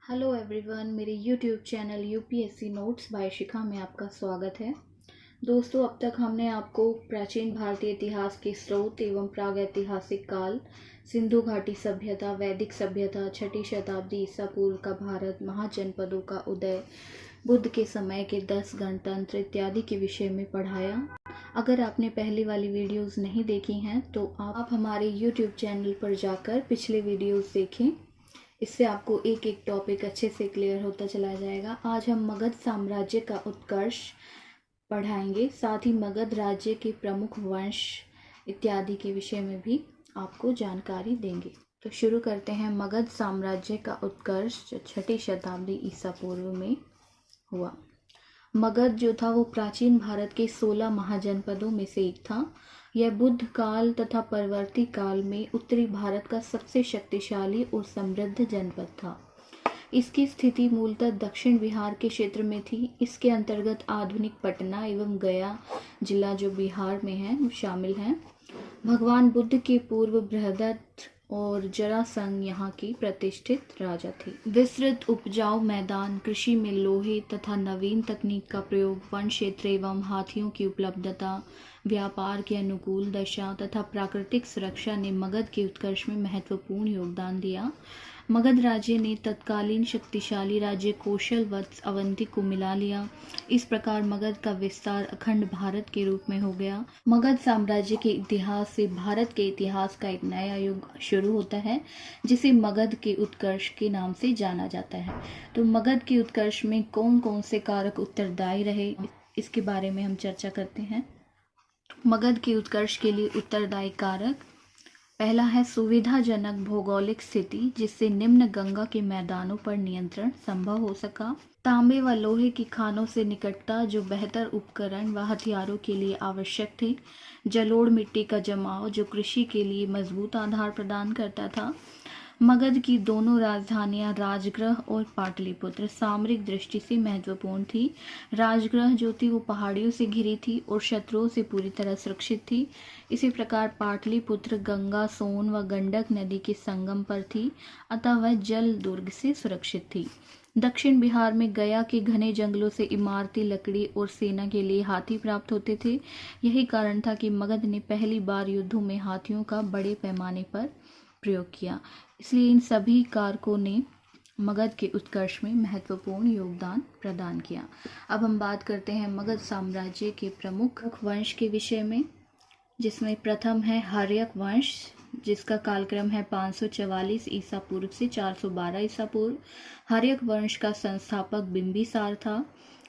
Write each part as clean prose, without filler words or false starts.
Hello everyone, मेरे YouTube channel UPSC notes by Shikha में आपका स्वागत है। दोस्तों, अब तक हमने आपको प्राचीन भारतीय इतिहास के स्रोत एवं प्रागैतिहासिक काल, सिंधु घाटी सभ्यता, वैदिक सभ्यता, छठी शताब्दी ईसा पूर्व का भारत, महाजनपदों का उदय, बुद्ध के समय के 10 गणतंत्र इत्यादि के विषय में पढ़ाया। अगर आपने पहले वाली वीडियोस नहीं देखी हैं तो आप हमारे यूट्यूब चैनल पर जाकर पिछले वीडियोस देखें। इससे आपको एक एक टॉपिक अच्छे से क्लियर होता चला जाएगा। आज हम मगध साम्राज्य का उत्कर्ष पढ़ाएंगे, साथ ही मगध राज्य के प्रमुख वंश इत्यादि के विषय में भी आपको जानकारी देंगे। तो शुरू करते हैं। मगध साम्राज्य का उत्कर्ष छठी शताब्दी ईसा पूर्व में हुआ। मगध जो था वो प्राचीन भारत के 16 महाजनपदों में से एक था। यह बुद्ध काल तथा परवर्ती काल में उत्तरी भारत का सबसे शक्तिशाली और समृद्ध जनपद था। इसकी स्थिति मूलतः दक्षिण बिहार के क्षेत्र में थी। इसके अंतर्गत आधुनिक पटना एवं गया जिला जो बिहार में है शामिल हैं। भगवान बुद्ध के पूर्व बृहदत्त और जरासंध यहाँ की प्रतिष्ठित राजा थे। विस्तृत उपजाऊ मैदान, कृषि में लोहे तथा नवीन तकनीक का प्रयोग, वन क्षेत्र एवं हाथियों की उपलब्धता, व्यापार की अनुकूल दशा तथा प्राकृतिक सुरक्षा ने मगध के उत्कर्ष में महत्वपूर्ण योगदान दिया। मगध राज्य ने तत्कालीन शक्तिशाली राज्य कौशल वत्स अवंती को मिला लिया। इस प्रकार मगध का विस्तार अखंड भारत के रूप में हो गया। मगध साम्राज्य के इतिहास से भारत के इतिहास का एक नया युग शुरू होता है, जिसे मगध के उत्कर्ष के नाम से जाना जाता है। तो मगध के उत्कर्ष में कौन कौन से कारक उत्तरदायी रहे, इसके बारे में हम चर्चा करते हैं। मगध के उत्कर्ष के लिए उत्तरदायी कारक, पहला है सुविधाजनक भौगोलिक स्थिति, जिससे निम्न गंगा के मैदानों पर नियंत्रण संभव हो सका। तांबे व लोहे की खानों से निकटता, जो बेहतर उपकरण व हथियारों के लिए आवश्यक थे। जलोढ़ मिट्टी का जमाव, जो कृषि के लिए मजबूत आधार प्रदान करता था। मगध की दोनों राजधानियां राजगृह और पाटलिपुत्र सामरिक दृष्टि से महत्वपूर्ण थी। राजगृह जो थी वो पहाड़ियों से घिरी थी और शत्रुओं से पूरी तरह सुरक्षित थी। इसी प्रकार पाटलिपुत्र गंगा, सोन व गंडक नदी के संगम पर थी, अतः वह जल दुर्ग से सुरक्षित थी। दक्षिण बिहार में गया के घने जंगलों से इमारती लकड़ी और सेना के लिए हाथी प्राप्त होते थे। यही कारण था कि मगध ने पहली बार युद्धों में हाथियों का बड़े पैमाने पर प्रयोग किया। इसलिए इन सभी कारकों ने मगध के उत्कर्ष में महत्वपूर्ण योगदान प्रदान किया। अब हम बात करते हैं मगध साम्राज्य के प्रमुख वंश के विषय में, जिसमें प्रथम है हर्यक वंश, जिसका कालक्रम है 544 ईसा पूर्व से 412 ईसा पूर्व। हर्यक वंश का संस्थापक बिंबिसार था,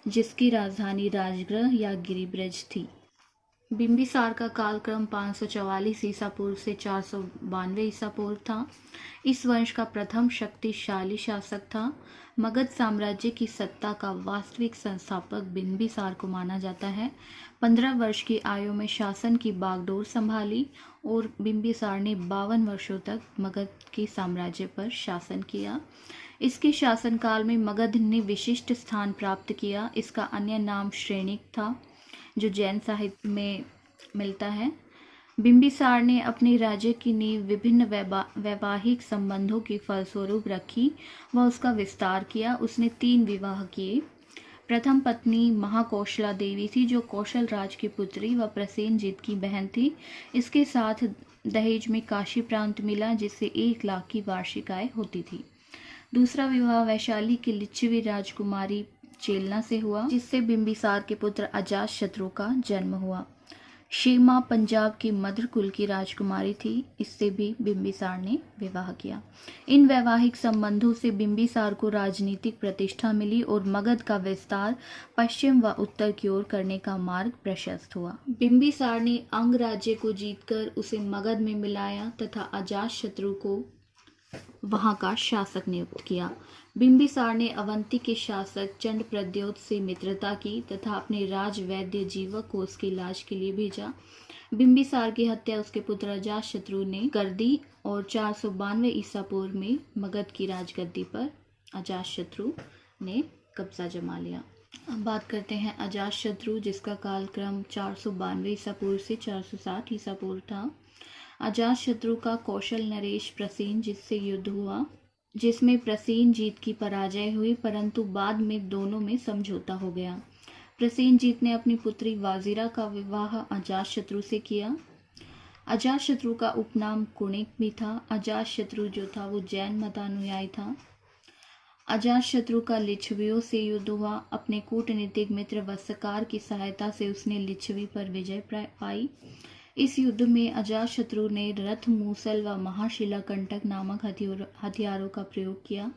जिसकी राजधानी राजगृह या गिरिब्रज थी। बिंबिसार का कालक्रम 544 ईसा पूर्व से 492 ईसा पूर्व था। इस वंश का प्रथम शक्तिशाली शासक था। मगध साम्राज्य की सत्ता का वास्तविक संस्थापक बिंबिसार को माना जाता है। 15 वर्ष की आयु में शासन की बागडोर संभाली और बिंबिसार ने 52 वर्षों तक मगध के साम्राज्य पर शासन किया। इसके शासनकाल में मगध ने विशिष्ट स्थान प्राप्त किया। इसका अन्य नाम श्रेणिक था, जो जैन साहित्य में मिलता है। बिंबिसार ने अपने राज्य की नींव विभिन्न वैवाहिक संबंधों के फलस्वरूप रखी व उसका विस्तार किया। उसने 3 विवाह किए। प्रथम पत्नी महाकौशला देवी थी, जो कौशल राज की पुत्री व प्रसेनजित की बहन थी। इसके साथ दहेज में काशी प्रांत मिला, जिससे 1 लाख की वार्षिक आय होती थी। दूसरा विवाह वैशाली की लिच्छवी राजकुमारी चेलना से हुआ, जिससे बिंबिसार के पुत्र अजातशत्रु का जन्म हुआ। शेमा पंजाब की मद्र कुल की राजकुमारी थी, इससे भी बिंबिसार ने विवाह किया। इन वैवाहिक संबंधों से बिंबिसार को राजनीतिक प्रतिष्ठा मिली और मगध का विस्तार पश्चिम व उत्तर की ओर करने का मार्ग प्रशस्त हुआ। बिंबिसार ने अंग राज्य को जीतकर उसे मगध में मिलाया तथा अजातशत्रु को वहां का शासक नियुक्त किया। बिंबिसार ने अवंती के शासक चंडप्रद्योत से मित्रता की तथा अपने राजवैद्य जीवक को उसके इलाज के लिए भेजा। बिंबिसार की हत्या उसके पुत्र अजातशत्रु ने कर दी और 492 ईसा पूर्व में मगध की राजगद्दी पर अजातशत्रु ने कब्जा जमा लिया। अब बात करते हैं अजातशत्रु, जिसका कालक्रम 492 ईसा पूर्व से 460 ईसा पूर्व था। अजातशत्रु का कौशल नरेश प्रसेन जिससे युद्ध हुआ। जिसमें प्रसेनजीत की पराजय हुई, परंतु बाद में दोनों में समझौता हो गया। प्रसेनजीत ने अपनी पुत्री वाजिरा का विवाह अजातशत्रु से किया। अजातशत्रु का उपनाम कुणिक भी था। अजातशत्रु जो था वो जैन मतानुयायी था। अजातशत्रु का लिच्छवियों से युद्ध हुआ। अपने कूटनीतिक मित्र वत्सकार की सहायता से उसने लिच्छवी पर विजय पाई। इस युद्ध में अजातशत्रु ने रथ, मूसल व महाशिलाकंटक नामक हथियारों का प्रयोग किया।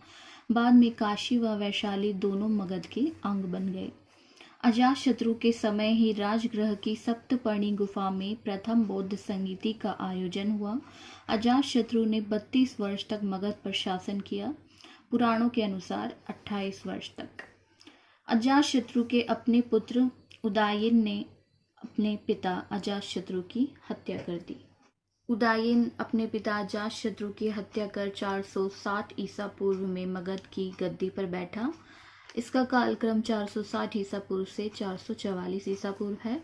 बाद में काशी व वैशाली दोनों मगध के अंग बन गए। अजातशत्रु के समय ही राजगृह की सप्तपर्णी गुफा में प्रथम बौद्ध संगीति का आयोजन हुआ। अजातशत्रु ने 32 वर्ष तक मगध पर शासन किया, पुराणों के अनुसार 28 वर्ष तक। अजातशत्रु के अपने पुत्र उदयन ने अपने पिता अजातशत्रु की हत्या कर दी। उदयन अपने पिता अजातशत्रु की हत्या कर 460 ईसा पूर्व में मगध की गद्दी पर बैठा। इसका कालक्रम 460 ईसा पूर्व से 444 ईसा पूर्व है।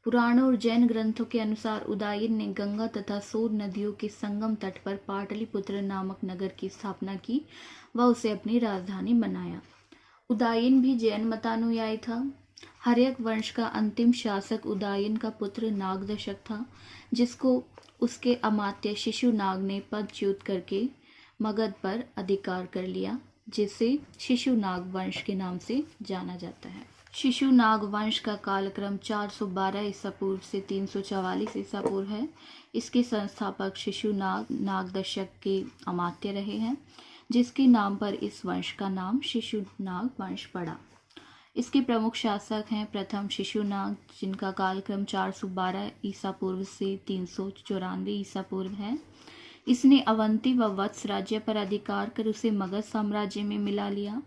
पुराणों और जैन ग्रंथों के अनुसार उदयन ने गंगा तथा सोन नदियों के संगम तट पर पाटलिपुत्र नामक नगर की स्थापना की व उसे अपनी राजधानी बनाया। उदयन भी जैन मतानुयायी था। हर्यक वंश का अंतिम शासक उदयन का पुत्र नागदशक था, जिसको उसके अमात्य शिशुनाग ने पदच्युत करके मगध पर अधिकार कर लिया, जिसे शिशुनाग वंश के नाम से जाना जाता है। शिशुनाग वंश का कालक्रम 412 ईसा पूर्व से 344 ईसा पूर्व है। इसके संस्थापक शिशुनाग नागदशक के अमात्य रहे हैं, जिसके नाम पर इस वंश का नाम शिशुनाग वंश पड़ा। इसके प्रमुख शासक हैं प्रथम शिशुनाग, जिनका कालक्रम 412 ईसा पूर्व से 394 ईसा पूर्व है। इसने अवंती व वत्स राज्य पर अधिकार कर उसे मगध साम्राज्य में मिला लिया।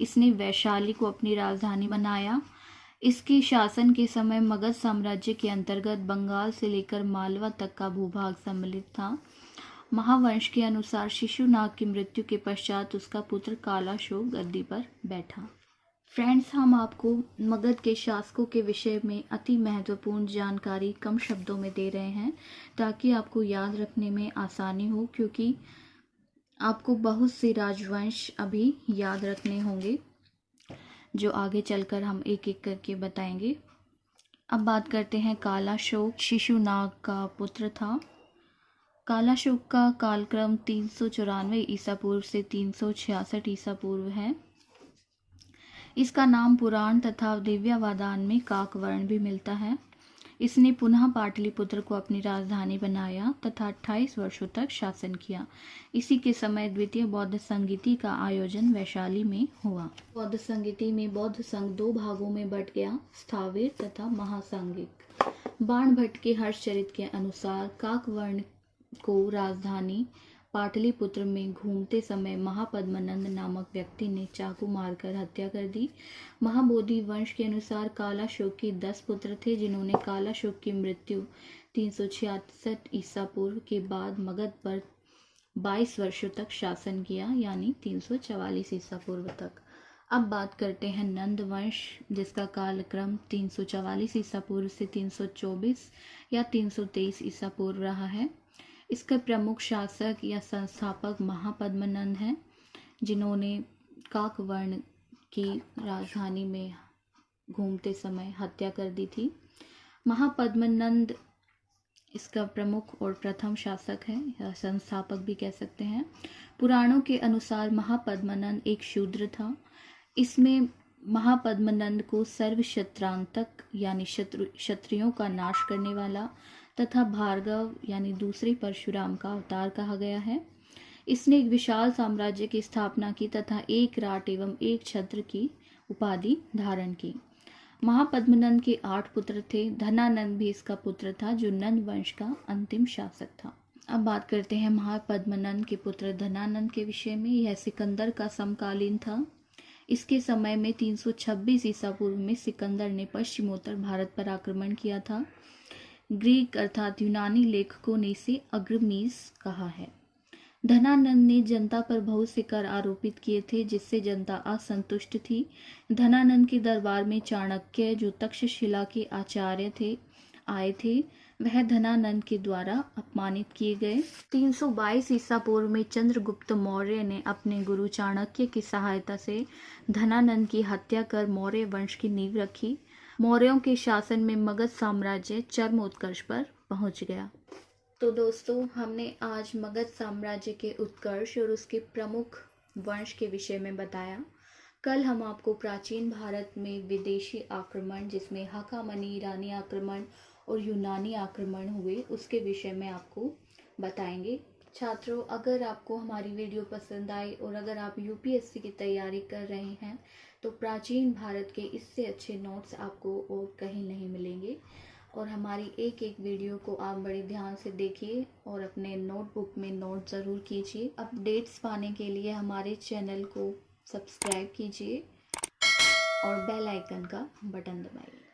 इसने वैशाली को अपनी राजधानी बनाया। इसके शासन के समय मगध साम्राज्य के अंतर्गत बंगाल से लेकर मालवा तक का भूभाग सम्मिलित था। महावंश के अनुसार शिशुनाग की मृत्यु के पश्चात उसका पुत्र कालाशोक गद्दी पर बैठा। फ्रेंड्स, हम आपको मगध के शासकों के विषय में अति महत्वपूर्ण जानकारी कम शब्दों में दे रहे हैं, ताकि आपको याद रखने में आसानी हो, क्योंकि आपको बहुत से राजवंश अभी याद रखने होंगे, जो आगे चलकर हम एक एक करके बताएंगे। अब बात करते हैं कालाशोक। शिशुनाग का पुत्र था। कालाशोक का कालक्रम 394 ईसा पूर्व से 366 ईसा पूर्व है। इसका नाम पुराण तथा दिव्यावदान में काकवर्ण भी मिलता है। इसने पुनः पाटलिपुत्र को अपनी राजधानी बनाया तथा 28 वर्षों तक शासन किया। इसी के समय द्वितीय बौद्ध संगीति का आयोजन वैशाली में हुआ। बौद्ध संगीति में बौद्ध संघ 2 भागों में बट गया, स्थाविर तथा महासांगिक। बाणभट्ट के हर्षचरित के अनुसार काकवर्ण को राजधानी पाटलिपुत्र में घूमते समय महापद्मनंद नामक व्यक्ति ने चाकू मारकर हत्या कर दी। महाबोधि वंश के अनुसार कालाशोक के 10 पुत्र थे, जिन्होंने कालाशोक की मृत्यु 366 ईसा पूर्व के बाद मगध पर 22 वर्षों तक शासन किया, यानी 344 ईसा पूर्व तक। अब बात करते हैं नंद वंश, जिसका कालक्रम 344 ईसा पूर्व से 324 या 323 ईसा पूर्व रहा है। इसका प्रमुख शासक या संस्थापक महापद्मनंद हैं, जिन्होंने काकवर्ण की राजधानी में घूमते समय हत्या कर दी थी। महापद्मनंद इसका प्रमुख और प्रथम शासक है, या संस्थापक भी कह सकते हैं। पुराणों के अनुसार महापद्मनंद एक शूद्र था। इसमें महापद्मनंद को सर्वक्षत्रांतक यानी क्षत्रियों का नाश करने वाला तथा भार्गव यानी दूसरे परशुराम का अवतार कहा गया है। इसने एक विशाल साम्राज्य की स्थापना की तथा एक राट एवं एक छत्र की उपाधि धारण की। महापद्मनंद के 8 पुत्र थे। धनानंद भी इसका पुत्र था, जो नंद वंश का अंतिम शासक था। अब बात करते हैं महापद्मनंद के पुत्र धनानंद के विषय में। यह सिकंदर का समकालीन था। इसके समय में 326 ईसा पूर्व में सिकंदर ने पश्चिमोत्तर भारत पर आक्रमण किया था। ग्रीक अर्थात यूनानी लेखकों ने इसे अग्रमीज कहा है। धनानंद ने जनता पर बहुत से कर आरोपित किए थे, जिससे जनता असंतुष्ट थी। धनानंद के दरबार में चाणक्य, जो तक्षशिला के आचार्य थे, आए थे। वह धनानंद के द्वारा अपमानित किए गए। 322 ईसा पूर्व में चंद्रगुप्त मौर्य ने अपने गुरु चाणक्य की सहायता से धनानंद की हत्या कर मौर्य वंश की नींव रखी। मौर्यों के शासन में मगध साम्राज्य चरम उत्कर्ष पर पहुंच गया। तो दोस्तों, हमने आज मगध साम्राज्य के उत्कर्ष और उसके प्रमुख वंश के विषय में बताया। कल हम आपको प्राचीन भारत में विदेशी आक्रमण, जिसमें हखामनी ईरानी आक्रमण और यूनानी आक्रमण हुए, उसके विषय में आपको बताएंगे। छात्रों, अगर आपको हमारी वीडियो पसंद आई और अगर आप यूपीएससी की तैयारी कर रहे हैं तो प्राचीन भारत के इससे अच्छे नोट्स आपको और कहीं नहीं मिलेंगे। और हमारी एक एक वीडियो को आप बड़े ध्यान से देखिए और अपने नोटबुक में नोट ज़रूर कीजिए। अपडेट्स पाने के लिए हमारे चैनल को सब्सक्राइब कीजिए और बेल आइकन का बटन दबाइए।